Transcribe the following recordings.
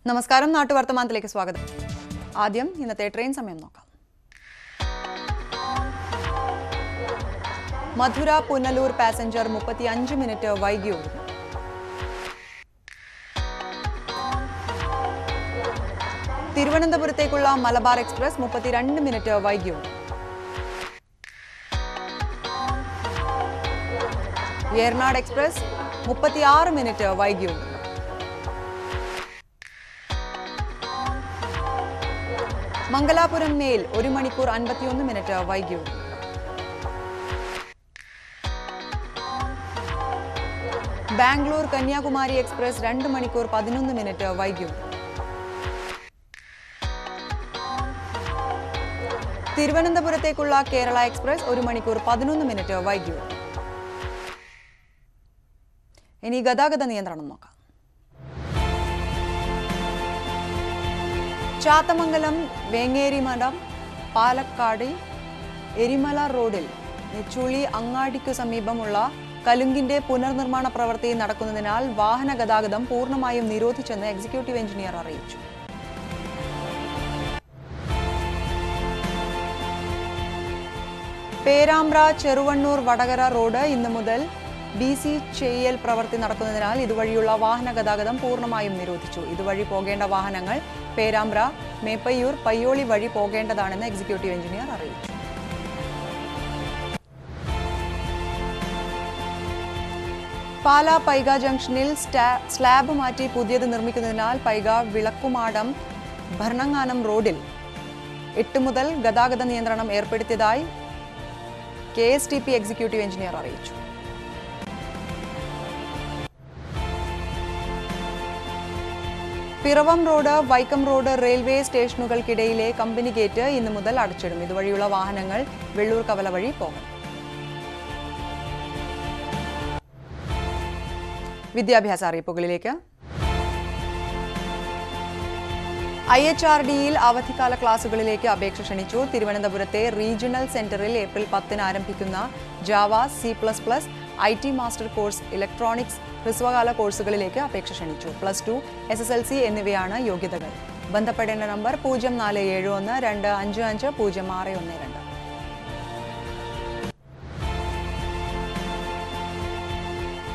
നമസ്കാരം, നാട്ടുവർത്തമാനത്തിലേക്ക് സ്വാഗതം. ആദ്യം ഇന്നത്തെ ട്രെയിൻ സമയം നോക്കാം. മധുര പുനലൂർ പാസഞ്ചർ 35 മിനിറ്റ് വൈകി ഓടുന്നു. തിരുവനന്തപുരത്തേക്കുള്ള മലബാർ എക്സ്പ്രസ് 32 മിനിറ്റ് വൈകി ഓടുന്നു. ഏർനാട് എക്സ്പ്രസ് 36 മിനിറ്റ് വൈകി ഓടുന്നു. മംഗലാപുരം മേൽ 1 മണിക്കൂർ 51 മിനിറ്റ് വൈകി ഓടുന്നു. ബാംഗ്ലൂർ കന്യാകുമാരി എക്സ്പ്രസ് 2 മണിക്കൂർ 11 മിനിറ്റ് വൈകി ഓടുന്നു. തിരുവനന്തപുരത്തേക്കുള്ള കേരള എക്സ്പ്രസ് 1 മണിക്കൂർ 11 മിനിറ്റ് വൈകി ഓടുന്നു. ഇനി ഗതാഗത നിയന്ത്രണം നോക്കാം. ചാത്തമംഗലം വേങ്ങേരിമഠം പാലക്കാട് എരിമല റോഡിൽ നെച്ചുളി അങ്ങാടിക്കു സമീപമുള്ള കലുങ്കിന്റെ പുനർനിർമ്മാണ പ്രവൃത്തി നടക്കുന്നതിനാൽ വാഹന ഗതാഗതം പൂർണ്ണമായും നിരോധിച്ചെന്ന് എക്സിക്യൂട്ടീവ് എഞ്ചിനീയർ അറിയിച്ചു. പേരാമ്പ്ര ചെറുവണ്ണൂർ വടകര റോഡ് ഇന്നു മുതൽ BC ചെയ്യൽ പ്രവൃത്തി നടക്കുന്നതിനാൽ ഇതുവഴിയുള്ള വാഹന ഗതാഗതം പൂർണ്ണമായും നിരോധിച്ചു. ഇതുവഴി പോകേണ്ട വാഹനങ്ങൾ പേരാമ്പ്ര, മേപ്പയ്യൂർ, പയ്യോളി വഴി പോകേണ്ടതാണെന്ന് എക്സിക്യൂട്ടീവ് എഞ്ചിനീയർ അറിയിച്ചു. പാലാ പൈഗ ജംഗ്ഷനിൽ സ്ലാബ് മാറ്റി പുതിയത് നിർമ്മിക്കുന്നതിനാൽ പൈഗ വിളക്കുമാടം ഭരണങ്ങാനം റോഡിൽ 8 മുതൽ ഗതാഗത നിയന്ത്രണം ഏർപ്പെടുത്തിയതായി KSTP എക്സിക്യൂട്ടീവ് എഞ്ചിനീയർ അറിയിച്ചു. Piravom road, Vaikom road railway സ്റ്റേഷനുകൾക്കിടയിലെ കമ്പനി ഗേറ്റ് ഇന്നു മുതൽ അടച്ചിടും. ഇതുവഴിയുള്ള വാഹനങ്ങൾ വെള്ളൂർ കവല വഴി പോകണം. വിദ്യാഭ്യാസ അറിയിപ്പുകളിലേക്ക്. IHRDയിൽ അവധിക്കാല ക്ലാസുകളിലേക്ക് അപേക്ഷ ക്ഷണിച്ചു. തിരുവനന്തപുരത്തെ റീജിയണൽ സെന്ററിൽ ഏപ്രിൽ 10 ആരംഭിക്കുന്ന Java, C++, IT master course, electronics ഹ്രസ്വകാല കോഴ്സുകളിലേക്ക് അപേക്ഷ ക്ഷണിച്ചു. +2, SSLC എന്നിവയാണ് യോഗ്യതകൾ. ബന്ധപ്പെടേണ്ട നമ്പർ 047125500612.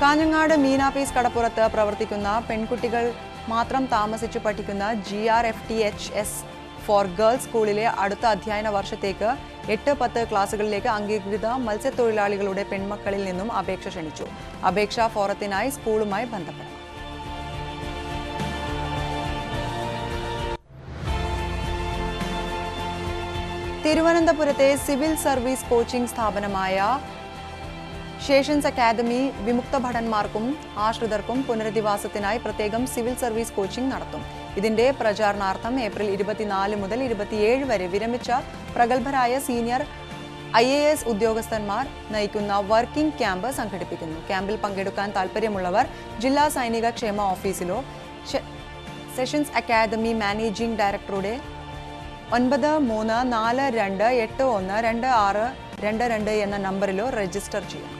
കാഞ്ഞങ്ങാട് മീനാപീസ് കടപ്പുറത്ത് പ്രവർത്തിക്കുന്ന പെൺകുട്ടികൾ മാത്രം താമസിച്ചു പഠിക്കുന്ന GRFTHS ഫോർ ഗേൾസ് സ്കൂളിലെ അടുത്ത അധ്യയന വർഷത്തേക്ക് 8-10 ക്ലാസുകളിലേക്ക് അംഗീകൃത മത്സ്യത്തൊഴിലാളികളുടെ പെൺമക്കളിൽ നിന്നും അപേക്ഷ ക്ഷണിച്ചു. അപേക്ഷാ ഫോറത്തിനായി സ്കൂളുമായി ബന്ധപ്പെടണം. തിരുവനന്തപുരത്തെ സിവിൽ സർവീസ് കോച്ചിംഗ് സ്ഥാപനമായ ശേഷൻസ് അക്കാദമി വിമുക്ത ഭടന്മാർക്കും ആശ്രിതർക്കും പുനരധിവാസത്തിനായി പ്രത്യേകം സിവിൽ സർവീസ് കോച്ചിംഗ് നടത്തും. ഇതിന്റെ പ്രചാരണാർത്ഥം ഏപ്രിൽ 24 മുതൽ 27 വരെ വിരമിച്ച പ്രഗത്ഭരായ സീനിയർ IAS ഉദ്യോഗസ്ഥന്മാർ നയിക്കുന്ന വർക്കിംഗ് ക്യാമ്പ് സംഘടിപ്പിക്കുന്നു. ക്യാമ്പിൽ പങ്കെടുക്കാൻ താൽപ്പര്യമുള്ളവർ ജില്ലാ സൈനിക ക്ഷേമ ഓഫീസിലോ സെഷൻസ് അക്കാദമി മാനേജിംഗ് ഡയറക്ടറുടെ 9342812622 എന്ന നമ്പറിലോ രജിസ്റ്റർ ചെയ്യണം.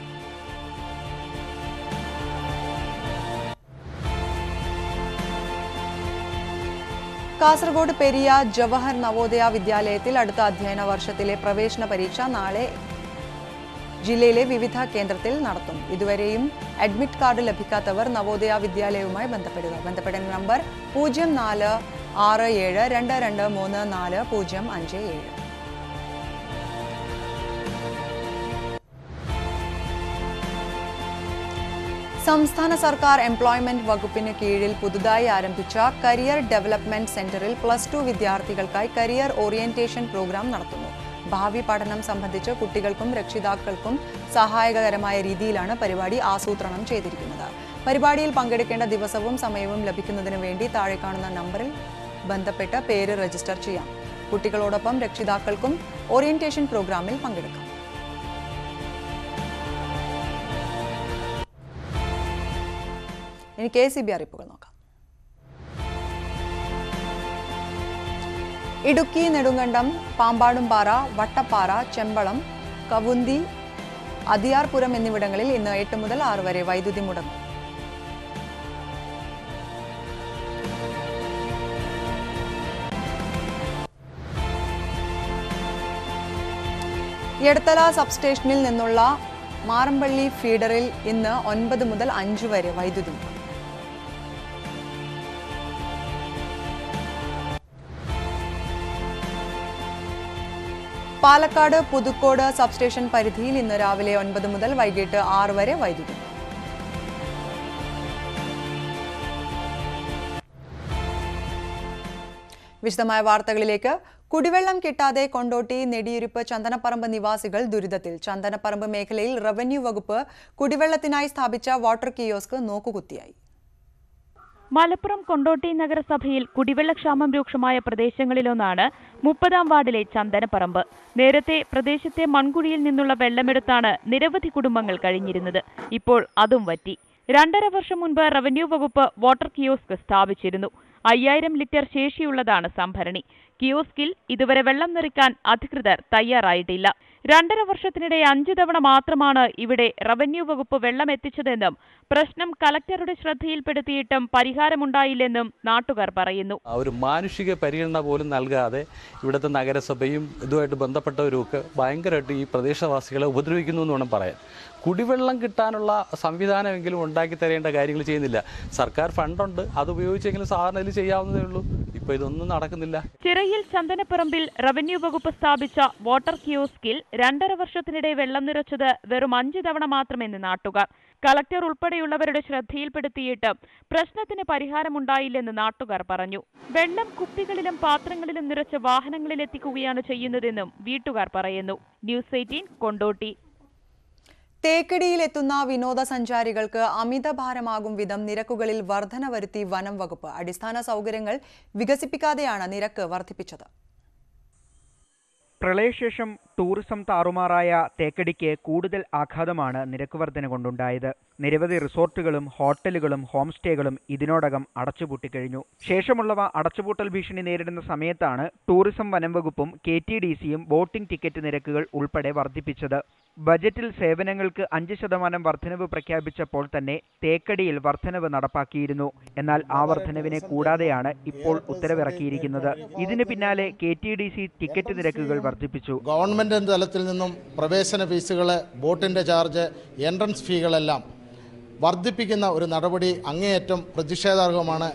കാസർഗോഡ് പെരിയ ജവഹർ നവോദയ വിദ്യാലയത്തിൽ അടുത്ത അധ്യയന വർഷത്തിലെ പ്രവേശന പരീക്ഷ നാളെ ജില്ലയിലെ വിവിധ കേന്ദ്രത്തിൽ നടത്തും. ഇതുവരെയും അഡ്മിറ്റ് കാർഡ് ലഭിക്കാത്തവർ നവോദയ വിദ്യാലയവുമായി ബന്ധപ്പെടുക. ബന്ധപ്പെടേണ്ട നമ്പർ 046722345057. സംസ്ഥാന സർക്കാർ എംപ്ലോയ്മെന്റ് വകുപ്പിന് കീഴിൽ പുതുതായി ആരംഭിച്ച കരിയർ ഡെവലപ്മെന്റ് സെന്ററിൽ +2 വിദ്യാർത്ഥികൾക്കായി കരിയർ ഓറിയന്റേഷൻ പ്രോഗ്രാം നടത്തുന്നു. ഭാവി പഠനം സംബന്ധിച്ച് കുട്ടികൾക്കും രക്ഷിതാക്കൾക്കും സഹായകരമായ രീതിയിലാണ് പരിപാടി ആസൂത്രണം ചെയ്തിരിക്കുന്നത്. പരിപാടിയിൽ പങ്കെടുക്കേണ്ട ദിവസവും സമയവും ലഭിക്കുന്നതിന് വേണ്ടി താഴെ കാണുന്ന നമ്പറിൽ ബന്ധപ്പെട്ട് പേര് രജിസ്റ്റർ ചെയ്യാം. കുട്ടികളോടൊപ്പം രക്ഷിതാക്കൾക്കും ഓറിയന്റേഷൻ പ്രോഗ്രാമിൽ പങ്കെടുക്കാം. ഇനി KCB അറിയിപ്പുകൾ നോക്കാം. ഇടുക്കി, നെടുങ്കണ്ടം, പാമ്പാടുംപാറ, വട്ടപ്പാറ, ചെമ്പളം, കവുന്തി, അതിയാർപുരം എന്നിവിടങ്ങളിൽ ഇന്ന് 8 മുതൽ 6 വരെ വൈദ്യുതി മുടങ്ങും. എടത്തല സബ്സ്റ്റേഷനിൽ നിന്നുള്ള മാറമ്പള്ളി ഫീഡറിൽ ഇന്ന് 9 മുതൽ 5 വരെ വൈദ്യുതി. പാലക്കാട് പുതുക്കോട് സബ്സ്റ്റേഷൻ പരിധിയിൽ ഇന്ന് രാവിലെ 9 മുതൽ വൈകിട്ട് 6 വരെ വൈദ്യുതി. വിശദമായ വാർത്തകളിലേക്ക്. കുടിവെള്ളം കിട്ടാതെ കൊണ്ടോട്ടി നെടിയിരുപ്പ് ചന്ദനപ്പറമ്പ് നിവാസികൾ ദുരിതത്തിൽ. ചന്ദനപ്പറമ്പ് മേഖലയിൽ റവന്യൂ വകുപ്പ് കുടിവെള്ളത്തിനായി സ്ഥാപിച്ച വാട്ടർ കിയോസ്ക് നോക്കുകുത്തിയായി. മലപ്പുറം കൊണ്ടോട്ടി നഗരസഭയിൽ കുടിവെള്ളക്ഷാമം രൂക്ഷമായ പ്രദേശങ്ങളിലൊന്നാണ് 30-ാം വാർഡിലെ ചന്ദനപ്പറമ്പ്. നേരത്തെ പ്രദേശത്തെ മൺകുഴിയിൽ നിന്നുള്ള വെള്ളമെടുത്താണ് നിരവധി കുടുംബങ്ങൾ കഴിഞ്ഞിരുന്നത്. ഇപ്പോൾ അതും വറ്റി. 2.5 വർഷം മുൻപ് റവന്യൂ വകുപ്പ് വാട്ടർ കിയോസ്ക് സ്ഥാപിച്ചിരുന്നു. 5000 ലിറ്റർ ശേഷിയുള്ളതാണ് സംഭരണി. കിയോസ്കിൽ ഇതുവരെ വെള്ളം നിറയ്ക്കാൻ അധികൃതർ തയ്യാറായിട്ടില്ല. 2.5 വർഷത്തിനിടെ 5 തവണ മാത്രമാണ് ഇവിടെ റവന്യൂ വകുപ്പ് വെള്ളം എത്തിച്ചതെന്നും പ്രശ്നം കലക്ടറുടെ ശ്രദ്ധയിൽപ്പെടുത്തിയിട്ടും പരിഹാരമുണ്ടായില്ലെന്നും നാട്ടുകാർ പറയുന്നു. ഒരു മാനുഷിക പരിഗണന പോലും നൽകാതെ ഇവിടുത്തെ നഗരസഭയും ഇതുമായിട്ട് ബന്ധപ്പെട്ടവരുമൊക്കെ ഭയങ്കരമായിട്ട് ഈ പ്രദേശവാസികളെ ഉപദ്രവിക്കുന്നു എന്ന് വേണം പറയാൻ. കുടിവെള്ളം കിട്ടാനുള്ള സംവിധാനമെങ്കിലും ഉണ്ടാക്കി തരേണ്ട കാര്യങ്ങൾ ചെയ്യുന്നില്ല. സർക്കാർ ഫണ്ടുണ്ട്, അത് ഉപയോഗിച്ചെങ്കിലും സാധാരണ ഇതിൽ ചെയ്യാവുന്നതേ ഉള്ളൂ. ഇപ്പോൾ ഇതൊന്നും നടക്കുന്നില്ല. ചിറയിൽ ചന്ദനപ്പറമ്പിൽ റവന്യൂ വകുപ്പ് സ്ഥാപിച്ച വാട്ടർ കിയോസ്കിൽ 2.5 വർഷത്തിനിടെ വെള്ളം നിറച്ചത് വെറും 5 തവണ മാത്രമെന്ന് നാട്ടുകാർ. കളക്ടർ ഉൾപ്പെടെയുള്ളവരുടെ ശ്രദ്ധയിൽപ്പെടുത്തിയിട്ട് പ്രശ്നത്തിന് പരിഹാരമുണ്ടായില്ലെന്ന് നാട്ടുകാർ പറഞ്ഞു. വെള്ളം കുപ്പികളിലും പാത്രങ്ങളിലും നിറച്ച് വാഹനങ്ങളിലെത്തിക്കുകയാണ് ചെയ്യുന്നതെന്നും വീട്ടുകാർ പറയുന്നു. ന്യൂസ് 18 കൊണ്ടോട്ടി. തേക്കടിയിലെത്തുന്ന വിനോദസഞ്ചാരികൾക്ക് അമിതഭാരമാകും വിധം നിരക്കുകളിൽ വർധന വരുത്തി വനം വകുപ്പ്. അടിസ്ഥാന സൗകര്യങ്ങൾ വികസിപ്പിക്കാതെയാണ് നിരക്ക് വർദ്ധിപ്പിച്ചത്. പ്രളയശേഷം ടൂറിസം താറുമാറായ തേക്കടിക്ക് കൂടുതൽ ആഘാതമാണ് നിരക്ക് വർധന കൊണ്ടുണ്ടായത്. നിരവധി റിസോർട്ടുകളും ഹോട്ടലുകളും ഹോം സ്റ്റേകളും ഇതിനോടകം അടച്ചുപൂട്ടിക്കഴിഞ്ഞു. ശേഷമുള്ളവ അടച്ചുപൂട്ടൽ ഭീഷണി നേരിടുന്ന സമയത്താണ് ടൂറിസം വനം വകുപ്പും KTDCയും ബോട്ടിംഗ് ടിക്കറ്റ് നിരക്കുകൾ ഉൾപ്പെടെ വർദ്ധിപ്പിച്ചത്. ബജറ്റിൽ സേവനങ്ങൾക്ക് 5% വർധനവ് പ്രഖ്യാപിച്ചപ്പോൾ തന്നെ തേക്കടിയിൽ വർധനവ് നടപ്പാക്കിയിരുന്നു. എന്നാൽ ആ വർധനവിനെ കൂടാതെയാണ് ഇപ്പോൾ ഉത്തരവിറക്കിയിരിക്കുന്നത്. ഇതിന് പിന്നാലെ KTDC ടിക്കറ്റ് നിരക്കുകൾ വർദ്ധിപ്പിച്ചു. ഗവൺമെന്റ് തലത്തിൽ നിന്നും പ്രവേശന ഫീസുകൾ, ബോട്ടിന്റെ ചാർജ്, എൻട്രൻസ് ഫീകളെല്ലാം വർദ്ധിപ്പിക്കുന്ന ഒരു നടപടി അങ്ങേയറ്റം പ്രതിഷേധാർഹമാണ്.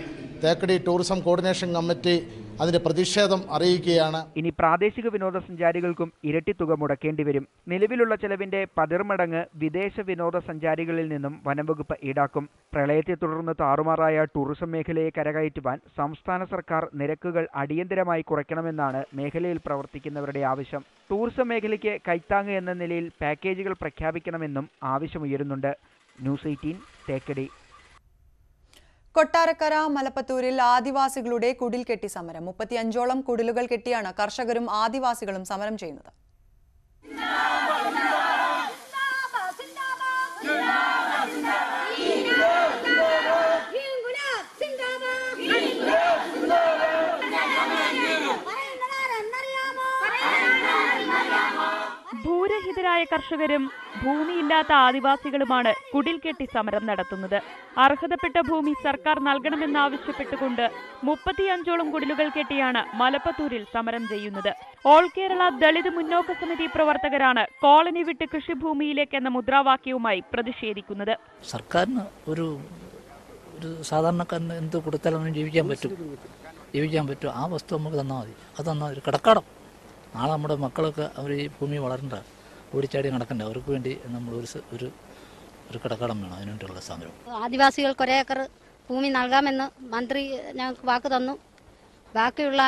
തേക്കടി ടൂറിസം കോർഡിനേഷൻ കമ്മിറ്റി അതിന്റെ പ്രതിഷേധം അറിയിക്കുകയാണ്. ഇനി പ്രാദേശിക വിനോദസഞ്ചാരികൾക്കും ഇരട്ടി തുക മുടക്കേണ്ടി വരും. നിലവിലുള്ള ചെലവിന്റെ 10 മടങ്ങ് വിദേശ വിനോദസഞ്ചാരികളിൽ നിന്നും വനംവകുപ്പ് ഈടാക്കും. പ്രളയത്തെ തുടർന്ന് താറുമാറായ ടൂറിസം മേഖലയെ കരകയറ്റുവാൻ സംസ്ഥാന സർക്കാർ നിരക്കുകൾ അടിയന്തരമായി കുറയ്ക്കണമെന്നാണ് മേഖലയിൽ പ്രവർത്തിക്കുന്നവരുടെ ആവശ്യം. ടൂറിസം മേഖലയ്ക്ക് കൈത്താങ്ങ് എന്ന നിലയിൽ പാക്കേജുകൾ പ്രഖ്യാപിക്കണമെന്നും ആവശ്യമുയരുന്നുണ്ട്. ന്യൂസ് 18 തേക്കടി. കൊട്ടാരക്കര മലപ്പത്തൂരിൽ ആദിവാസികളുടെ കുടിൽ കെട്ടി സമരം. 35ഓളം കുടിലുകൾ കെട്ടിയാണ് കർഷകരും ആദിവാസികളും സമരം ചെയ്യുന്നത്. ഭൂരഹിതരായ കർഷകരും ഭൂമിയില്ലാത്ത ആദിവാസികളുമാണ് കുടിൽ കെട്ടി സമരം നടത്തുന്നത്. അർഹതപ്പെട്ട ഭൂമി സർക്കാർ നൽകണമെന്നാവശ്യപ്പെട്ടുകൊണ്ട് 35ഓളം കുടിലുകൾ കെട്ടിയാണ് മലപ്പത്തൂരിൽ സമരം ചെയ്യുന്നത്. ഓൾ കേരള ദളിത് മുന്നോക്ക സമിതി പ്രവർത്തകരാണ് കോളനി വിട്ട് കൃഷിഭൂമിയിലേക്ക് എന്ന മുദ്രാവാക്യവുമായി പ്രതിഷേധിക്കുന്നത്. സർക്കാരിന് ഒരു സാധാരണക്കാരന് എന്ത് കൊടുത്താലും ജീവിക്കാൻ പറ്റും. ആ വസ്തു നമുക്ക് തന്നാൽ മതി. അത് തന്നാൽ ഒരു കടക്കാടം. നാളെ നമ്മുടെ മക്കളൊക്കെ അവർ ഈ ഭൂമി വളരണ്ട, ഓടിച്ചാടി നടക്കണ്ട. അവർക്ക് വേണ്ടി നമ്മൾ ഒരു കടക്കാടം വേണം. അതിനുവേണ്ടിയുള്ള സമരം. ആദിവാസികൾക്ക് 1 ഏക്കർ ഭൂമി നൽകാമെന്ന് മന്ത്രി ഞങ്ങൾക്ക് വാക്ക് തന്നു. ബാക്കിയുള്ള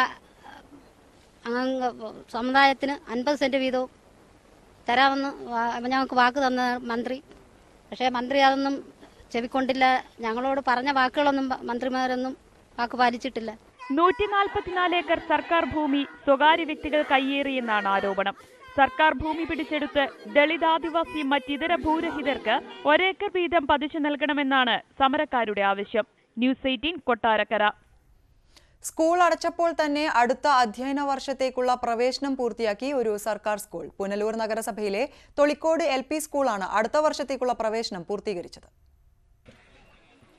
സമുദായത്തിന് 50 സെന്റ് വീതവും തരാമെന്ന് ഞങ്ങൾക്ക് വാക്ക് തന്ന മന്ത്രി. പക്ഷേ മന്ത്രി അതൊന്നും ചെവിക്കൊണ്ടില്ല. ഞങ്ങളോട് പറഞ്ഞ വാക്കുകളൊന്നും മന്ത്രിമാരൊന്നും വാക്ക് പാലിച്ചിട്ടില്ല. 144 ഏക്കർ സർക്കാർ ഭൂമി സ്വകാര്യ വ്യക്തികൾ കയ്യേറിയെന്നാണ് ആരോപണം. സർക്കാർ ഭൂമി പിടിച്ചെടുത്ത് ദളിതാദിവാസി മറ്റിതര ഭൂരഹിതർക്ക് 1 ഏക്കർ വീതം പതിച്ചു നൽകണമെന്നാണ് സമരക്കാരുടെ ആവശ്യം. ന്യൂസ് 18 കൊട്ടാരക്കര. സ്കൂൾ അടച്ചപ്പോൾ തന്നെ അടുത്ത അധ്യയന വർഷത്തേക്കുള്ള പ്രവേശനം പൂർത്തിയാക്കി ഒരു സർക്കാർ സ്കൂൾ. പുനലൂർ നഗരസഭയിലെ തൊളിക്കോട് LP സ്കൂളാണ് അടുത്ത വർഷത്തേക്കുള്ള പ്രവേശനം പൂർത്തീകരിച്ചത്.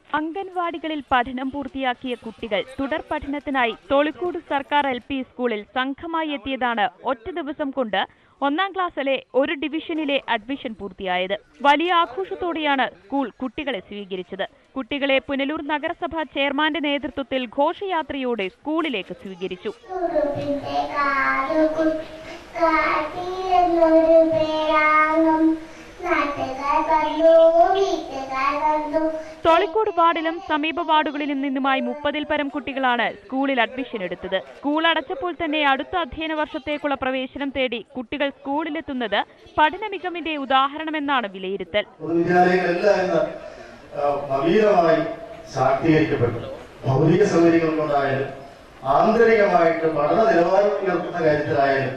അംഗൻവാടികളിൽ പഠനം പൂർത്തിയാക്കിയ കുട്ടികൾ തുടർ പഠനത്തിനായി തൊളിക്കോട് സർക്കാർ LP സ്കൂളിൽ സംഘമായി എത്തിയതാണ് ഒറ്റ ദിവസം കൊണ്ട് ഒന്നാം ക്ലാസ്സിലെ ഒരു ഡിവിഷനിലെ അഡ്മിഷൻ പൂർത്തിയായത്. വലിയ ആഘോഷത്തോടെയാണ് സ്കൂൾ കുട്ടികളെ സ്വീകരിച്ചത്. കുട്ടികളെ പുനലൂർ നഗരസഭാ ചെയർമാന്റെ നേതൃത്വത്തിൽ ഘോഷയാത്രയോടെ സ്കൂളിലേക്ക് സ്വീകരിച്ചു. തോളിക്കോട് വാർഡിലും സമീപ വാർഡുകളിലും നിന്നുമായി 30-ൽ പരം കുട്ടികളാണ് സ്കൂളിൽ അഡ്മിഷൻ എടുത്തത്. സ്കൂൾ അടച്ചപ്പോൾ തന്നെ അടുത്ത അധ്യയന വർഷത്തേക്കുള്ള പ്രവേശനം തേടി കുട്ടികൾ സ്കൂളിലെത്തുന്നത് പഠന മികവിന്റെ ഉദാഹരണമെന്നാണ് വിലയിരുത്തൽ. നവീനമായി ശാക്തീകരിക്കപ്പെട്ടു. ഭൗതിക സൗകര്യങ്ങൾ കൊണ്ടായാലും ആന്തരികമായിട്ട് പഠന നിലവാരം ഉയർത്തുന്ന കാര്യത്തിലായാലും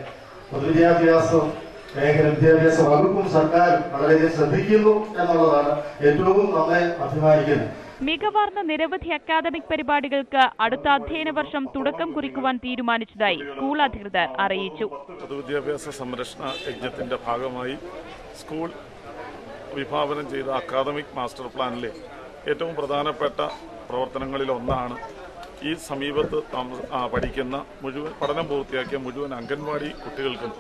പൊതുവിദ്യാഭ്യാസവും വിദ്യാഭ്യാസ വകുപ്പും സർക്കാരും വളരെയധികം ശ്രദ്ധിക്കുന്നു എന്നുള്ളതാണ് ഏറ്റവും നമ്മെ അഭിമാനിക്കുന്നത്. മികവാർന്ന നിരവധി അക്കാദമിക് പരിപാടികൾക്ക് അടുത്ത അധ്യയന വർഷം തുടക്കം കുറിക്കുവാൻ തീരുമാനിച്ചതായി സ്കൂൾ അധികൃതർ അറിയിച്ചു. പൊതുവിദ്യാഭ്യാസ സംരക്ഷണ യജ്ഞത്തിന്റെ ഭാഗമായി സ്കൂൾ വിഭാവനം ചെയ്ത അക്കാദമിക് മാസ്റ്റർ പ്ലാനിലെ ഏറ്റവും പ്രധാനപ്പെട്ട പ്രവർത്തനങ്ങളിൽ ഒന്നാണ് ഈ സമീപത്ത് പഠിക്കുന്ന മുഴുവൻ പഠനം പൂർത്തിയാക്കിയ മുഴുവൻ അംഗൻവാടി കുട്ടികൾക്കും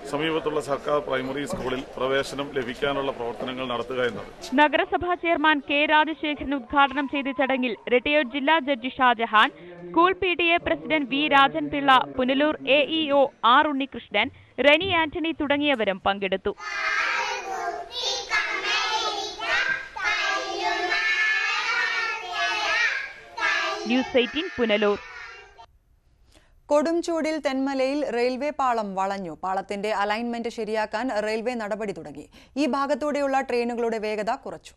സമീപത്തുള്ള സർക്കാർ പ്രൈമറി സ്കൂളിൽ പ്രവേശനം ലഭിക്കാനുള്ള പ്രവർത്തനങ്ങൾ നടത്തുക എന്നത്. നഗരസഭാ ചെയർമാൻ കെ രാജശേഖരൻ ഉദ്ഘാടനം ചെയ്ത ചടങ്ങിൽ റിട്ടയേർഡ് ജില്ലാ judge Shajahan, school PTA president V Rajan Pillai, Punalur AEO R Unnikrishnan, Reni Antony തുടങ്ങിയവരും പങ്കെടുത്തു. ന്യൂസ് 18 പുനലൂർ. കൊടും ചൂടിൽ തെന്മലയിൽ റെയിൽവേ പാളം വളഞ്ഞു. പാളത്തിന്റെ അലൈൻമെന്റ് ശരിയാക്കാൻ റെയിൽവേ നടപടി തുടങ്ങി. ഈ ഭാഗത്തൂടെയുള്ള ട്രെയിനുകളുടെ വേഗത കുറച്ചു.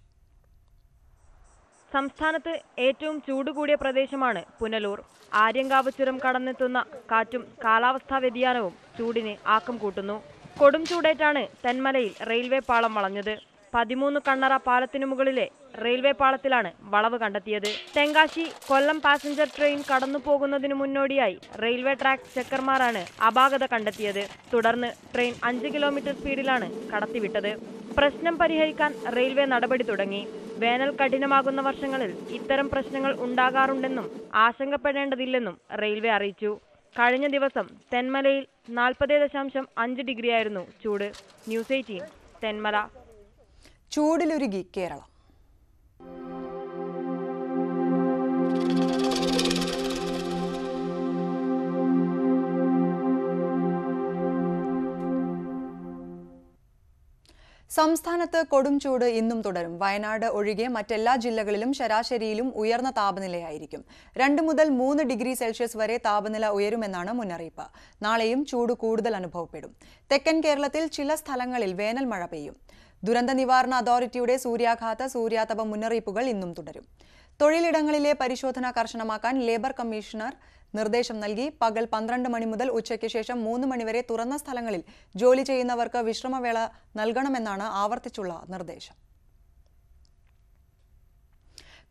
സംസ്ഥാനത്ത് ഏറ്റവും ചൂട് കൂടിയ പ്രദേശമാണ് പുനലൂർ. ആര്യങ്കാവ് ചുരം കടന്നെത്തുന്ന കാറ്റും കാലാവസ്ഥാ വ്യതിയാനവും ചൂടിന് ആക്കം കൂട്ടുന്നു. കൊടും ചൂടേറ്റാണ് തെന്മലയിൽ റെയിൽവേ പാളം വളഞ്ഞത്. 13 കണ്ണറ പാലത്തിനു മുകളിലെ റെയിൽവേ പാളത്തിലാണ് വളവ് കണ്ടെത്തിയത്. തെങ്കാശി കൊല്ലം പാസഞ്ചർ ട്രെയിൻ കടന്നു പോകുന്നതിനു മുന്നോടിയായി റെയിൽവേ ട്രാക്ക് ചെക്കർമാരാണ് അപാകത കണ്ടെത്തിയത്. തുടർന്ന് ട്രെയിൻ 5 കിലോമീറ്റർ സ്പീഡിലാണ് കടത്തിവിട്ടത്. പ്രശ്നം പരിഹരിക്കാൻ റെയിൽവേ നടപടി തുടങ്ങി. വേനൽ കഠിനമാകുന്ന വർഷങ്ങളിൽ ഇത്തരം പ്രശ്നങ്ങൾ ഉണ്ടാകാറുണ്ടെന്നും ആശങ്കപ്പെടേണ്ടതില്ലെന്നും റെയിൽവേ അറിയിച്ചു. കഴിഞ്ഞ ദിവസം തെന്മലയിൽ 40.5 ഡിഗ്രിയായിരുന്നു ചൂട്. ന്യൂസ് 18 തെന്മല. ചൂടിലുരുകി കേരളം. സംസ്ഥാനത്ത് കൊടും ചൂട് ഇന്നും തുടരും. വയനാട് ഒഴികെ മറ്റെല്ലാ ജില്ലകളിലും ശരാശരിയിലും ഉയർന്ന താപനിലയായിരിക്കും. 2 മുതൽ 3 ഡിഗ്രി സെൽഷ്യസ് വരെ താപനില ഉയരുമെന്നാണ് മുന്നറിയിപ്പ്. നാളെയും ചൂട് കൂടുതൽ അനുഭവപ്പെടും. തെക്കൻ കേരളത്തിൽ ചില സ്ഥലങ്ങളിൽ വേനൽ മഴ പെയ്യും. ദുരന്ത നിവാരണ അതോറിറ്റിയുടെ സൂര്യാതപ മുന്നറിയിപ്പുകൾ ഇന്നും തുടരും. തൊഴിലിടങ്ങളിലെ പരിശോധന കർശനമാക്കാൻ ലേബർ കമ്മീഷണർ നിർദ്ദേശം നൽകി. പകൽ 12 മണി മുതൽ ഉച്ചയ്ക്ക് ശേഷം 3 മണിവരെ തുറന്ന സ്ഥലങ്ങളിൽ ജോലി ചെയ്യുന്നവർക്ക് വിശ്രമവേള നൽകണമെന്നാണ് ആവർത്തിച്ചുള്ള നിർദ്ദേശം.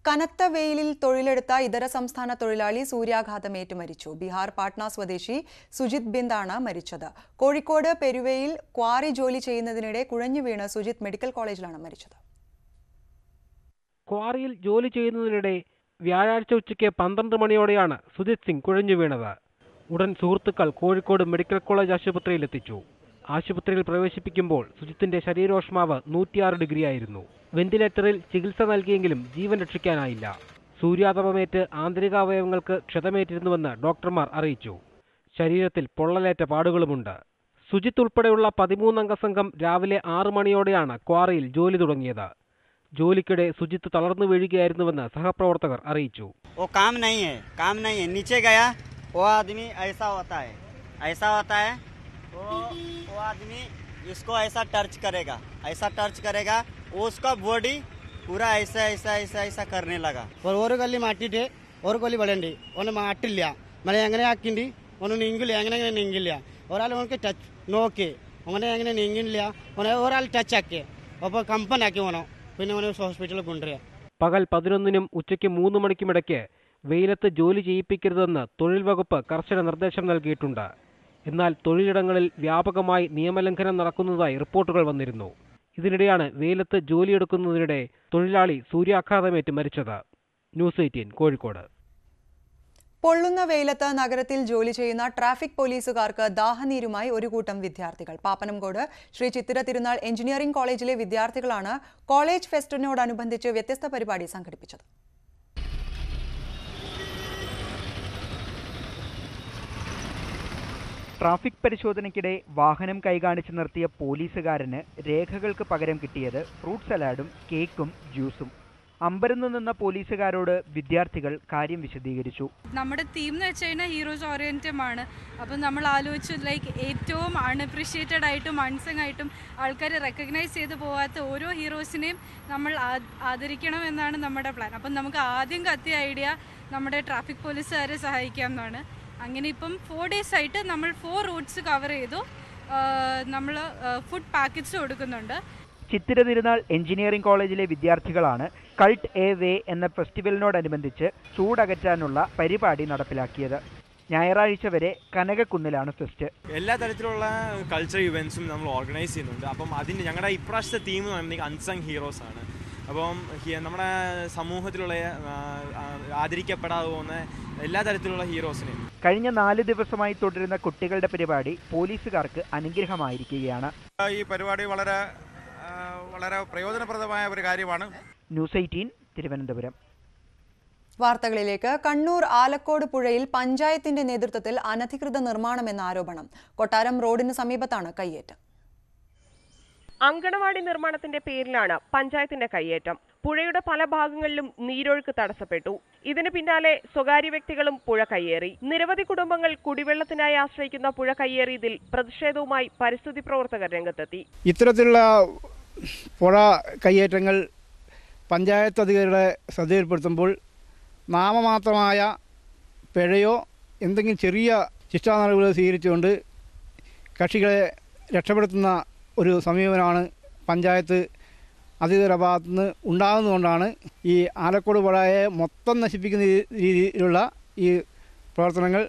കനത്ത വെയിലിൽ തൊഴിലെടുത്ത ഇതര സംസ്ഥാന തൊഴിലാളി സൂര്യാഘാതമേറ്റ് മരിച്ചു. ബീഹാർ പാട്ന സ്വദേശി സുജിത് ബിന്ദാണ് മരിച്ചത്. കോഴിക്കോട് പെരുവയിൽ ക്വാറി ജോലി ചെയ്യുന്നതിനിടെ കുഴഞ്ഞു വീണ് സുജിത് മെഡിക്കൽ കോളേജിലാണ് മരിച്ചത്. ക്വാറിയിൽ ജോലി ചെയ്യുന്നതിനിടെ വ്യാഴാഴ്ച ഉച്ചയ്ക്ക് 12 മണിയോടെയാണ് സുജിത് സിംഗ് കുഴഞ്ഞു വീണത്. ഉടൻ സുഹൃത്തുക്കൾ കോഴിക്കോട് മെഡിക്കൽ കോളേജ് ആശുപത്രിയിൽ എത്തിച്ചു. ആശുപത്രിയിൽ പ്രവേശിപ്പിക്കുമ്പോൾ സുജിത്തിന്റെ ശരീരോഷ്മാവ് 106 ഡിഗ്രിയായിരുന്നു. വെന്റിലേറ്ററിൽ ചികിത്സ നൽകിയെങ്കിലും ജീവൻ രക്ഷിക്കാനായില്ല. സൂര്യാതപമേറ്റ് ആന്തരികാവയവങ്ങൾക്ക് ക്ഷതമേറ്റിരുന്നുവെന്ന് ഡോക്ടർമാർ അറിയിച്ചു. ശരീരത്തിൽ പൊള്ളലേറ്റ പാടുകളുമുണ്ട്. സുജിത്ത് ഉൾപ്പെടെയുള്ള 13 അംഗ സംഘം രാവിലെ 6 മണിയോടെയാണ് ക്വാറിയിൽ ജോലി തുടങ്ങിയത്. ജോലിക്കിടെ സുജിത്ത് തളർന്നു വീഴുകയായിരുന്നുവെന്ന് സഹപ്രവർത്തകർ അറിയിച്ചു. काम नहीं है नीचे गया वो आदमी ऐसा होता है वो आदमी इसको ऐसा टर्च करेगा वो उसका बॉडी पूरा ऐसा करने लगा और कल माटिटे और कोली पड़े माटिल मैं आकी निंगिल और टच नोके निंगिल टच आके कंपन आकी ഹോസ്പിറ്റലിൽ കൊണ്ടുവരിക. പകൽ 11-നും ഉച്ചയ്ക്ക് 3 മണിക്കുമിടയ്ക്ക് വെയിലത്ത് ജോലി ചെയ്യിപ്പിക്കരുതെന്ന് തൊഴിൽ വകുപ്പ് കർശന നിർദ്ദേശം നൽകിയിട്ടുണ്ട്. എന്നാൽ തൊഴിലിടങ്ങളിൽ വ്യാപകമായി നിയമലംഘനം നടക്കുന്നതായി റിപ്പോർട്ടുകൾ വന്നിരുന്നു. ഇതിനിടെയാണ് വെയിലത്ത് ജോലിയെടുക്കുന്നതിനിടെ തൊഴിലാളി സൂര്യാഘാതമേറ്റ് മരിച്ചത്. ന്യൂസ് 18 കോഴിക്കോട്. പൊള്ളുന്ന വെയിലത്ത് നഗരത്തിൽ ജോലി ചെയ്യുന്ന ട്രാഫിക് പോലീസുകാർക്ക് ദാഹനീരുമായി ഒരു കൂട്ടം വിദ്യാർത്ഥികൾ. പാപ്പനംകോട് ശ്രീ ചിത്തിര തിരുനാൾ എഞ്ചിനീയറിംഗ് കോളേജിലെ വിദ്യാർത്ഥികളാണ് കോളേജ് ഫെസ്റ്റിനോടനുബന്ധിച്ച് വ്യത്യസ്ത പരിപാടി സംഘടിപ്പിച്ചത്. ട്രാഫിക് പരിശോധനയ്ക്കിടെ വാഹനം കൈകാണിച്ച് നിർത്തിയ പോലീസുകാരന് രേഖകൾക്ക് പകരം കിട്ടിയത് ഫ്രൂട്ട് സലാഡും കേക്കും ജ്യൂസും. അമ്പരന്ന് നിന്ന പോലീസുകാരോട് വിദ്യാർത്ഥികൾ കാര്യം വിശദീകരിച്ചു. നമ്മുടെ തീം എന്ന് വെച്ച് കഴിഞ്ഞാൽ ഹീറോസ് ഓറിയന്റഡ് ആണ്. അപ്പം നമ്മൾ ആലോചിച്ചു ഏറ്റവും അൺഅപ്രീഷിയേറ്റഡ് ആയിട്ടും അൺസങ് ആയിട്ടും ആൾക്കാർ റെക്കഗ്നൈസ് ചെയ്ത് പോകാത്ത ഓരോ ഹീറോസിനെയും നമ്മൾ ആദരിക്കണം എന്നാണ് നമ്മുടെ പ്ലാൻ. അപ്പം നമുക്ക് ആദ്യം കത്തിയ ഐഡിയ നമ്മുടെ ട്രാഫിക് പോലീസുകാരെ സഹായിക്കാം എന്നാണ്. അങ്ങനെ ഇപ്പം 4 days ആയിട്ട് നമ്മൾ 4 റൂട്ട്സ് കവർ ചെയ്തു. നമ്മൾ ഫുഡ് പാക്കറ്റ്സ് കൊടുക്കുന്നുണ്ട്. ചിത്തിര തിരുനാൾ എഞ്ചിനീയറിംഗ് കോളേജിലെ വിദ്യാർത്ഥികളാണ് കൾട്ട് എ വേ എന്ന ഫെസ്റ്റിവലിനോടനുബന്ധിച്ച് ചൂടകറ്റാനുള്ള പരിപാടി നടപ്പിലാക്കിയത്. ഞായറാഴ്ച വരെ കനകക്കുന്നിലാണ് ഫെസ്റ്റ്. എല്ലാ തരത്തിലുള്ള കൾച്ചറൽ ഇവൻറ്റ്സും നമ്മൾ ഓർഗനൈസ് ചെയ്യുന്നുണ്ട്. അപ്പം അതിൻ്റെ ഞങ്ങളുടെ ഇപ്രാവശ്യത്തെ തീം എന്ന് പറയുന്നത് അൺസങ് ഹീറോസ് ആണ്. അപ്പം നമ്മുടെ സമൂഹത്തിലുള്ള ആദരിക്കപ്പെടാതെ പോകുന്ന എല്ലാ തരത്തിലുള്ള ഹീറോസിനെയും. കഴിഞ്ഞ 4 ദിവസമായി തുടരുന്ന കുട്ടികളുടെ പരിപാടി പോലീസുകാർക്ക് അനുഗ്രഹമായിരിക്കുകയാണ്. ഈ പരിപാടി വളരെ പ്രയോജനപ്രദമായ ഒരു കാര്യമാണ്. ന്യൂസ് 18 തിരുവനന്തപുരം. വാർത്തകളിലേക്ക്. കണ്ണൂർ ആലക്കോട് പുഴയിൽ പഞ്ചായത്തിന്റെ നേതൃത്വത്തിൽ അനധികൃത നിർമ്മാണമെന്ന ആരോപണം. കൊട്ടാരം റോഡിന് സമീപത്താണ് കയ്യേറ്റം. അങ്കണവാടി നിർമ്മാണത്തിന്റെ പേരിലാണ് പഞ്ചായത്തിന്റെ കയ്യേറ്റം. പുഴയുടെ പല ഭാഗങ്ങളിലും നീരൊഴുക്ക് തടസ്സപ്പെട്ടു. ഇതിന് പിന്നാലെ സ്വകാര്യ വ്യക്തികളും പുഴ കയ്യേറി. നിരവധി കുടുംബങ്ങൾ കുടിവെള്ളത്തിനായി ആശ്രയിക്കുന്ന പുഴ കയ്യേറിയതിൽ പ്രതിഷേധവുമായി പരിസ്ഥിതി പ്രവർത്തകർ രംഗത്തെത്തി. ഇത്തരത്തിലുള്ള പുഴ കയ്യേറ്റങ്ങൾ പഞ്ചായത്ത് അധികാരികളെ ശ്രദ്ധയിൽപ്പെടുത്തുമ്പോൾ നാമമാത്രമായ പിഴയോ എന്തെങ്കിലും ചെറിയ ശിക്ഷാ നടപടികൾ സ്വീകരിച്ചുകൊണ്ട് കക്ഷികളെ രക്ഷപ്പെടുത്തുന്ന ഒരു സമീപനമാണ് പഞ്ചായത്ത് അധികൃതരുടെ ഭാഗത്തു നിന്ന് ഉണ്ടാകുന്നതുകൊണ്ടാണ് ഈ ആലക്കോട് പുഴയെ മൊത്തം നശിപ്പിക്കുന്ന രീതിയിലുള്ള ഈ പ്രവർത്തനങ്ങൾ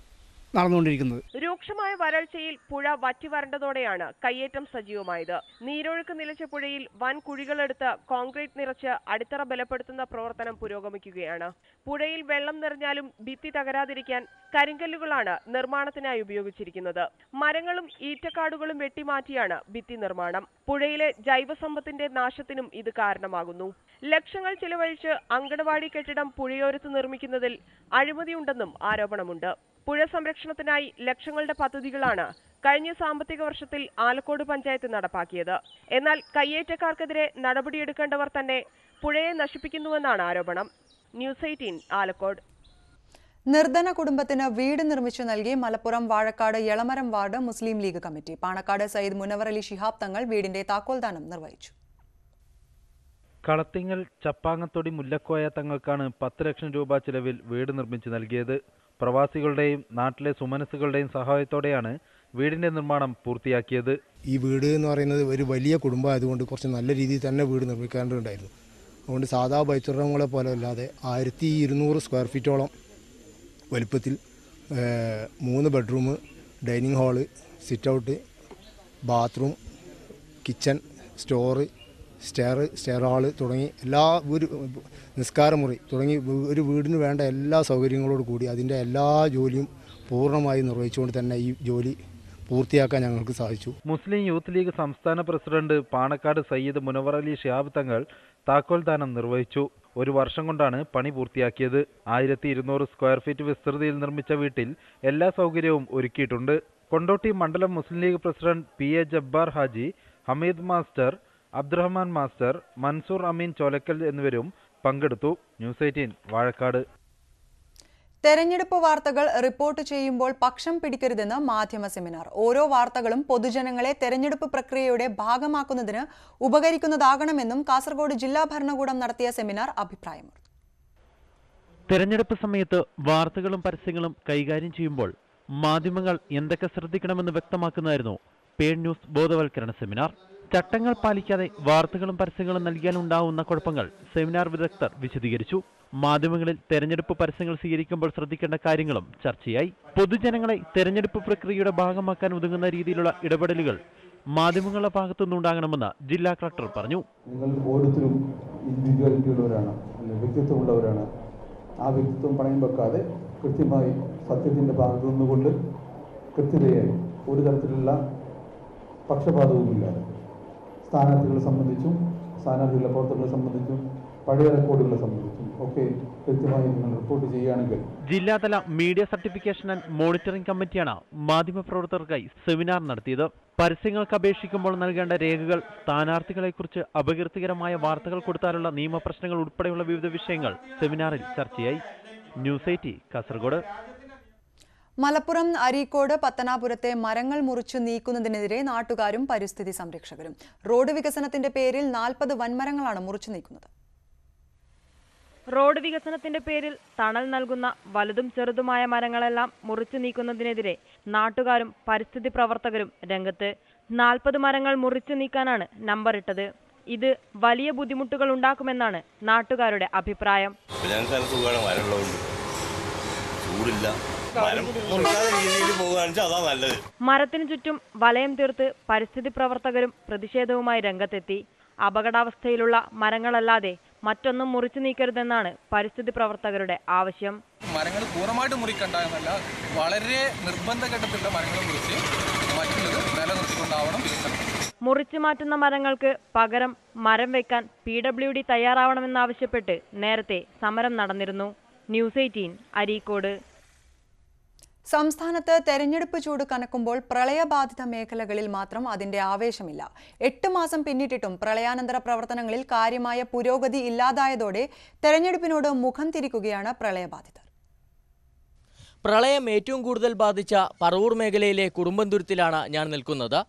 നടന്നുകൊണ്ടിരിക്കുന്നത്. രൂക്ഷമായ വരൾച്ചയിൽ പുഴ വറ്റി വരണ്ടതോടെയാണ് കയ്യേറ്റം സജീവമായത്. നീരൊഴുക്ക് നിലച്ച പുഴയിൽ വൻ കുഴികളെടുത്ത് കോൺക്രീറ്റ് നിറച്ച് അടിത്തറ ബലപ്പെടുത്തുന്ന പ്രവർത്തനം പുരോഗമിക്കുകയാണ്. പുഴയിൽ വെള്ളം നിറഞ്ഞാലും ഭിത്തി തകരാതിരിക്കാൻ കരിങ്കല്ലുകളാണ് നിർമ്മാണത്തിനായി ഉപയോഗിച്ചിരിക്കുന്നത്. മരങ്ങളും ഈറ്റക്കാടുകളും വെട്ടിമാറ്റിയാണ് ഭിത്തി നിർമ്മാണം. പുഴയിലെ ജൈവസമ്പത്തിന്റെ നാശത്തിനും ഇത് കാരണമാകുന്നു. ലക്ഷങ്ങൾ ചിലവഴിച്ച് അങ്കണവാടി കെട്ടിടം പുഴയോരത്ത് നിർമ്മിക്കുന്നതിൽ അഴിമതിയുണ്ടെന്നും ആരോപണമുണ്ട്. പുഴ സംരക്ഷണത്തിനായി ലക്ഷങ്ങളുടെ പദ്ധതികളാണ് കഴിഞ്ഞ സാമ്പത്തിക വർഷത്തിൽ ആലക്കോട് പഞ്ചായത്ത് നടപ്പാക്കിയത്. എന്നാൽ കയ്യേറ്റക്കാർക്കെതിരെ നടപടിയെടുക്കേണ്ടവർ തന്നെ പുഴയെ നശിപ്പിക്കുന്നുവെന്നാണ് ആരോപണം. ന്യൂസ് 18 ആലക്കോട്. നിർധന കുടുംബത്തിന് വീട് നിർമ്മിച്ചു നൽകി മലപ്പുറം വാഴക്കാട് എളമരം വാർഡ് മുസ്ലിം ലീഗ് കമ്മിറ്റി. പാണക്കാട് സയ്യിദ് മുനവർ അലി ശിഹാബ് തങ്ങൾ വീടിന്റെ താക്കോൽദാനം നിർവഹിച്ചു. കളത്തിങ്ങൽ ചപ്പാങ്ങത്തൊടി മുല്ലക്കോയ തങ്ങൾക്കാണ് 10 ലക്ഷം രൂപ ചിലവിൽ വീട് നിർമ്മിച്ചു നൽകിയത്. പ്രവാസികളുടെയും നാട്ടിലെ സുമനസ്സുകളുടെയും സഹായത്തോടെയാണ് വീടിന്റെ നിർമ്മാണം പൂർത്തിയാക്കിയത്. ഈ വീട് എന്ന് പറയുന്നത് ഒരു വലിയ കുടുംബമായതുകൊണ്ട് കുറച്ച് നല്ല രീതിയിൽ തന്നെ വീട് നിർമ്മിക്കേണ്ടതുണ്ടായിരുന്നു. അതുകൊണ്ട് സാധാ ബൈത്തുറങ്ങളെ പോലെ അല്ലാതെ 1200 സ്ക്വയർ ഫീറ്റോളം വലിപ്പത്തിൽ 3 bedroom, dining hall, sit out, bathroom, kitchen, store, stair hall തുടങ്ങി എല്ലാ ഒരു നിസ്കാരമുറി തുടങ്ങി ഒരു വീടിന് വേണ്ട എല്ലാ സൗകര്യങ്ങളോട് കൂടി അതിൻ്റെ എല്ലാ ജോലിയും പൂർണ്ണമായി നിർവഹിച്ചുകൊണ്ട് തന്നെ ഈ ജോലി പൂർത്തിയാക്കാൻ ഞങ്ങൾക്ക് സാധിച്ചു. മുസ്ലിം യൂത്ത് ലീഗ് സംസ്ഥാന പ്രസിഡന്റ് പാണക്കാട് സയ്യിദ് മുനവർ അലി ശിഹാബ് തങ്ങൾ താക്കോൽദാനം നിർവഹിച്ചു. 1 വർഷം കൊണ്ടാണ് പണി പൂർത്തിയാക്കിയത്. 1200 സ്ക്വയർ ഫീറ്റ് വിസ്തൃതിയിൽ നിർമ്മിച്ച വീട്ടിൽ എല്ലാ സൗകര്യവും ഒരുക്കിയിട്ടുണ്ട്. കൊണ്ടോട്ടി മണ്ഡലം Muslim League president PA Jabbar Haji, Hameed master, Abdurahman master, Mansoor Ameen Cholakkal എന്നിവരും പങ്കെടുത്തു. ന്യൂസ് 18 വാഴക്കാട്. തെരഞ്ഞെടുപ്പ് വാർത്തകൾ റിപ്പോർട്ട് ചെയ്യുമ്പോൾ പക്ഷം പിടിക്കരുതെന്ന് മാധ്യമ സെമിനാർ. ഓരോ വാർത്തകളും പൊതുജനങ്ങളെ തെരഞ്ഞെടുപ്പ് പ്രക്രിയയുടെ ഭാഗമാക്കുന്നതിന് ഉപകരിക്കുന്നതാകണമെന്നും കാസർഗോഡ് ജില്ലാ ഭരണകൂടം നടത്തിയ സെമിനാർ അഭിപ്രായമുണ്ട്. തെരഞ്ഞെടുപ്പ് സമയത്ത് വാർത്തകളും പരസ്യങ്ങളും കൈകാര്യം ചെയ്യുമ്പോൾ മാധ്യമങ്ങൾ എന്തൊക്കെ ശ്രദ്ധിക്കണമെന്ന് വ്യക്തമാക്കുന്നതായിരുന്നു പെയ്ഡ് ന്യൂസ് ബോധവൽക്കരണ സെമിനാർ. ചട്ടങ്ങൾ പാലിക്കാതെ വാർത്തകളും പരസ്യങ്ങളും നൽകിയാൽ ഉണ്ടാവുന്ന കുഴപ്പങ്ങൾ സെമിനാർ വിദഗ്ധർ വിശദീകരിച്ചു. മാധ്യമങ്ങളിൽ തെരഞ്ഞെടുപ്പ് പരസ്യങ്ങൾ സ്വീകരിക്കുമ്പോൾ ശ്രദ്ധിക്കേണ്ട കാര്യങ്ങളും ചർച്ചയായി. പൊതുജനങ്ങളെ തെരഞ്ഞെടുപ്പ് പ്രക്രിയയുടെ ഭാഗമാക്കാൻ ഉതകുന്ന രീതിയിലുള്ള ഇടപെടലുകൾ മാധ്യമങ്ങളുടെ ഭാഗത്തുനിന്നുണ്ടാകണമെന്ന് ജില്ലാ കളക്ടർ പറഞ്ഞു. നിങ്ങൾ ഓരോരുത്തരും ഇൻഡിവിജ്വാലിറ്റി ഉള്ളവരാണ്, വ്യക്തിത്വമുള്ളവരാണ്. ആ വ്യക്തിത്വം പണയം വെക്കാതെ കൃത്യമായി സത്യത്തിൻ്റെ ഭാഗത്തു നിന്നുകൊണ്ട് കൃത്യതയായി ഒരു തരത്തിലുള്ള പക്ഷപാതവുമില്ലാതെ സ്ഥാനാർത്ഥികളെ സംബന്ധിച്ചും സ്ഥാനാർത്ഥികളുടെ പ്രവർത്തനങ്ങളെ സംബന്ധിച്ചും പഴയ റെക്കോർഡുകളെ സംബന്ധിച്ചും ഒക്കെ കൃത്യമായി നിങ്ങൾ റിപ്പോർട്ട് ചെയ്യുകയാണെങ്കിൽ. ജില്ലാതല മീഡിയ സർട്ടിഫിക്കേഷൻ ആൻഡ് മോണിറ്ററിംഗ് കമ്മിറ്റിയാണ് മാധ്യമപ്രവർത്തകർക്കായി സെമിനാർ നടത്തിയത്. പരസ്യങ്ങൾക്ക് അപേക്ഷിക്കുമ്പോൾ നൽകേണ്ട രേഖകൾ, സ്ഥാനാർത്ഥികളെക്കുറിച്ച് അപകീർത്തികരമായ വാർത്തകൾ കൊടുത്താലുള്ള നിയമപ്രശ്നങ്ങൾ ഉൾപ്പെടെയുള്ള വിവിധ വിഷയങ്ങൾ സെമിനാറിൽ ചർച്ചയായി. ന്യൂസ് 18 കാസർഗോഡ്. മലപ്പുറം അരീക്കോട് പത്തനാപുരത്തെ മരങ്ങൾ മുറിച്ചു നീക്കുന്നതിനെതിരെ നാട്ടുകാരും പരിസ്ഥിതി സംരക്ഷകരും. റോഡ് വികസനത്തിന്റെ പേരിൽ 40 വൻമരങ്ങളാണ് മുറിച്ചു നീക്കുന്നത്. റോഡ് വികസനത്തിന്റെ പേരിൽ തണൽ നൽകുന്ന വലുതും ചെറുതുമായ മരങ്ങളെല്ലാം മുറിച്ചു നീക്കുന്നതിനെതിരെ നാട്ടുകാരും പരിസ്ഥിതി പ്രവർത്തകരും രംഗത്ത്. 40 മരങ്ങൾ മുറിച്ചു നീക്കാനാണ് നമ്പർ ഇട്ടത്. ഇത് വലിയ ബുദ്ധിമുട്ടുകൾ ഉണ്ടാക്കുമെന്നാണ് നാട്ടുകാരുടെ അഭിപ്രായം. മരത്തിനു ചുറ്റും വലയം തീർത്ത് പരിസ്ഥിതി പ്രവർത്തകരും പ്രതിഷേധവുമായി രംഗത്തെത്തി. അപകടാവസ്ഥയിലുള്ള മരങ്ങളല്ലാതെ മറ്റൊന്നും മുറിച്ചു നീക്കരുതെന്നാണ് പരിസ്ഥിതി പ്രവർത്തകരുടെ ആവശ്യം. മരങ്ങൾ പൂർണ്ണമായിട്ട് മുറിക്കണ്ടെന്നല്ല, വളരെ നിർബന്ധ ഘട്ടത്തിലുള്ള മരങ്ങൾ മുറിച്ച് മറ്റുള്ളത് നിലനിർത്തിക്കൊണ്ടാവണം. മുറിച്ചു മാറ്റുന്ന മരങ്ങൾക്ക് പകരം മരം വെക്കാൻ PWD തയ്യാറാവണമെന്നാവശ്യപ്പെട്ട് നേരത്തെ സമരം നടന്നിരുന്നു. ന്യൂസ് 18 അരീക്കോട്. സംസ്ഥാനത്ത് തെരഞ്ഞെടുപ്പ് ചൂട് കനക്കുമ്പോൾ പ്രളയബാധിത മേഖലകളിൽ മാത്രം അതിന്റെ ആവേശമില്ല. 8 മാസം പിന്നിട്ടിട്ടും പ്രളയാനന്തര പ്രവർത്തനങ്ങളിൽ കാര്യമായ പുരോഗതി ഇല്ലാതായതോടെ തെരഞ്ഞെടുപ്പിനോട് മുഖം തിരിക്കുകയാണ് പ്രളയബാധിതർ. പ്രളയം ഏറ്റവും കൂടുതൽ ബാധിച്ച പറവൂർ മേഖലയിലെ കുറുമ്പന്തുരുത്തിലാണ് ഞാൻ നിൽക്കുന്നത്.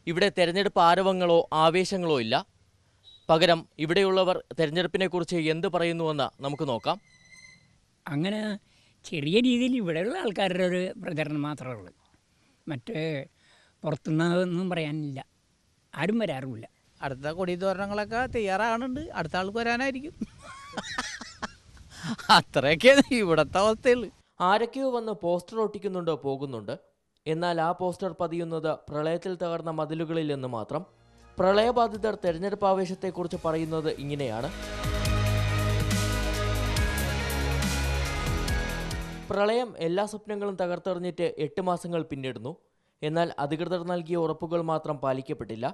ഇവിടെ തെരഞ്ഞെടുപ്പ് ആരവങ്ങളോ ആവേശങ്ങളോ ഇല്ല. പകരം ഇവിടെയുള്ളവർ തെരഞ്ഞെടുപ്പിനെക്കുറിച്ച് എന്ത് പറയുന്നുവെന്ന് നമുക്ക് നോക്കാം. അങ്ങനെ ചെറിയ രീതിയിൽ ഇവിടെയുള്ള ആൾക്കാരുടെ ഒരു പ്രചരണം മാത്രമേ ഉള്ളൂ. മറ്റേ പുറത്തുനിന്നൊന്നും പറയാനില്ല, ആരും വരാറുമില്ല. അടുത്ത കൊടിതോരണങ്ങളൊക്കെ തയ്യാറാകുന്നുണ്ട്, അടുത്ത ആൾക്ക് വരാനായിരിക്കും. അത്രയൊക്കെ ഇവിടുത്തെ അവസ്ഥയുള്ളൂ. ആരൊക്കെയോ വന്ന് പോസ്റ്റർ ഒട്ടിക്കുന്നുണ്ട്, പോകുന്നുണ്ട്. എന്നാൽ ആ പോസ്റ്റർ പതിയുന്നത് പ്രളയത്തിൽ തകർന്ന മതിലുകളിൽ എന്ന് മാത്രം. പ്രളയബാധിതർ തെരഞ്ഞെടുപ്പ് ആവേശത്തെക്കുറിച്ച് പറയുന്നത് ഇങ്ങനെയാണ്. പ്രളയം എല്ലാ സ്വപ്നങ്ങളും തകർത്തെറിഞ്ഞിട്ട് 8 മാസങ്ങൾ പിന്നിടുന്നു. എന്നാൽ അധികൃതർ നൽകിയ ഉറപ്പുകൾ മാത്രം പാലിക്കപ്പെട്ടില്ല.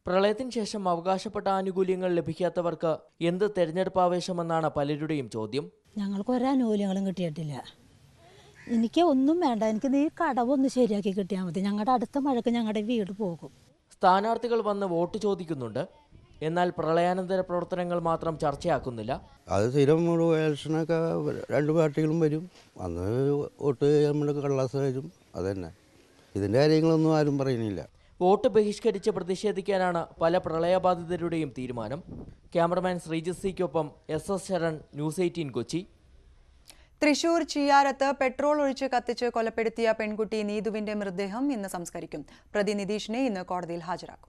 പ്രളയത്തിന് ശേഷം അവകാശപ്പെട്ട ആനുകൂല്യങ്ങൾ ലഭിക്കാത്തവർക്ക് എന്ത് തെരഞ്ഞെടുപ്പ് ആവേശമെന്നാണ് പലരുടെയും ചോദ്യം. ഞങ്ങൾക്ക് ഒരാനുകൂല്യങ്ങളും കിട്ടിയിട്ടില്ല. എനിക്ക് ഒന്നും വേണ്ട, എനിക്ക് നീ കടവൊന്ന് ശരിയാക്കി കിട്ടിയാൽ മതി. ഞങ്ങളുടെ അടുത്ത മഴയ്ക്ക് ഞങ്ങളുടെ വീട് പോകും. സ്ഥാനാർത്ഥികൾ വന്ന് വോട്ട് ചോദിക്കുന്നുണ്ട്. എന്നാൽ പ്രളയാനന്തര പ്രവർത്തനങ്ങൾ മാത്രം ചർച്ചയാക്കുന്നില്ല. അത് സ്ഥിരം ഇലക്ഷനൊക്കെ 2 പാർട്ടികളും വരും, അന്ന് വോട്ട് നമ്മുടെ കള്ളാസ് വരും, അതന്നെ. ഇതിൻ്റെ കാര്യങ്ങളൊന്നും ആരും പറയുന്നില്ല. വോട്ട് ബഹിഷ്കരിച്ച് പ്രതിഷേധിക്കാനാണ് പല പ്രളയബാധിതരുടെയും തീരുമാനം. ക്യാമറമാൻ ശ്രീജിത്ത് സിക്കൊപ്പം SS ശരൺ, ന്യൂസ് 18 കൊച്ചി. തൃശൂർ ചിയാരത്ത് പെട്രോൾ ഒഴിച്ച് കത്തിച്ച് കൊലപ്പെടുത്തിയ പെൺകുട്ടി നീതുവിന്റെ മൃതദേഹം ഇന്ന് സംസ്കരിക്കും. പ്രതി നിതീഷിനെ ഇന്ന് കോടതിയിൽ ഹാജരാക്കും.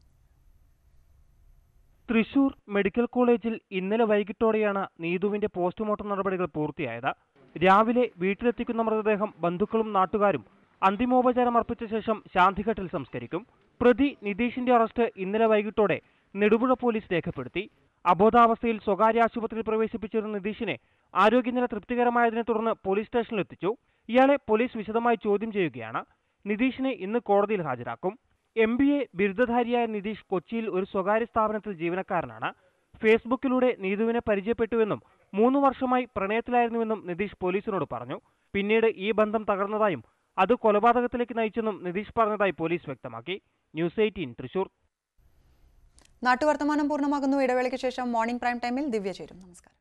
തൃശൂർ മെഡിക്കൽ കോളേജിൽ ഇന്നലെ വൈകിട്ടോടെയാണ് നീതുവിന്റെ പോസ്റ്റ്മോർട്ടം നടപടികൾ പൂർത്തിയായത്. രാവിലെ വീട്ടിലെത്തിക്കുന്ന മൃതദേഹം ബന്ധുക്കളും നാട്ടുകാരും അന്തിമോപചാരം അർപ്പിച്ച ശേഷം ശാന്തിഘട്ടിൽ സംസ്കരിക്കും. പ്രതി നിതീഷിന്റെ അറസ്റ്റ് ഇന്നലെ വൈകിട്ടോടെ നെടുപുഴ പോലീസ് രേഖപ്പെടുത്തി. അബോധാവസ്ഥയിൽ സ്വകാര്യ ആശുപത്രിയിൽ പ്രവേശിപ്പിച്ചിരുന്ന നിതീഷിനെ ആരോഗ്യനില തൃപ്തികരമായതിനെ തുടർന്ന് പോലീസ് സ്റ്റേഷനിലെത്തിച്ചു. ഇയാളെ പോലീസ് വിശദമായി ചോദ്യം ചെയ്യുകയാണ്. നിതീഷിനെ ഇന്ന് കോടതിയിൽ ഹാജരാക്കും. MBA ബിരുദധാരിയായ നിതീഷ് കൊച്ചിയിൽ ഒരു സ്വകാര്യ സ്ഥാപനത്തിൽ ജീവനക്കാരനാണ്. ഫേസ്ബുക്കിലൂടെ നീതുവിനെ പരിചയപ്പെട്ടുവെന്നും 3 വർഷമായി പ്രണയത്തിലായിരുന്നുവെന്നും നിതീഷ് പോലീസിനോട് പറഞ്ഞു. പിന്നീട് ഈ ബന്ധം തകർന്നതായും അത് കൊലപാതകത്തിലേക്ക് നയിച്ചെന്നും നിതീഷ് പറഞ്ഞതായി പോലീസ് വ്യക്തമാക്കി. ന്യൂസ് 18 തൃശൂർ. നാട്ടുവർത്തമാനം പൂർണ്ണമാകുന്നു. ഇടവേളയ്ക്ക് ശേഷം മോർണിംഗ് പ്രൈം ടൈമിൽ ദിവ്യ ചേരും. നമസ്കാരം.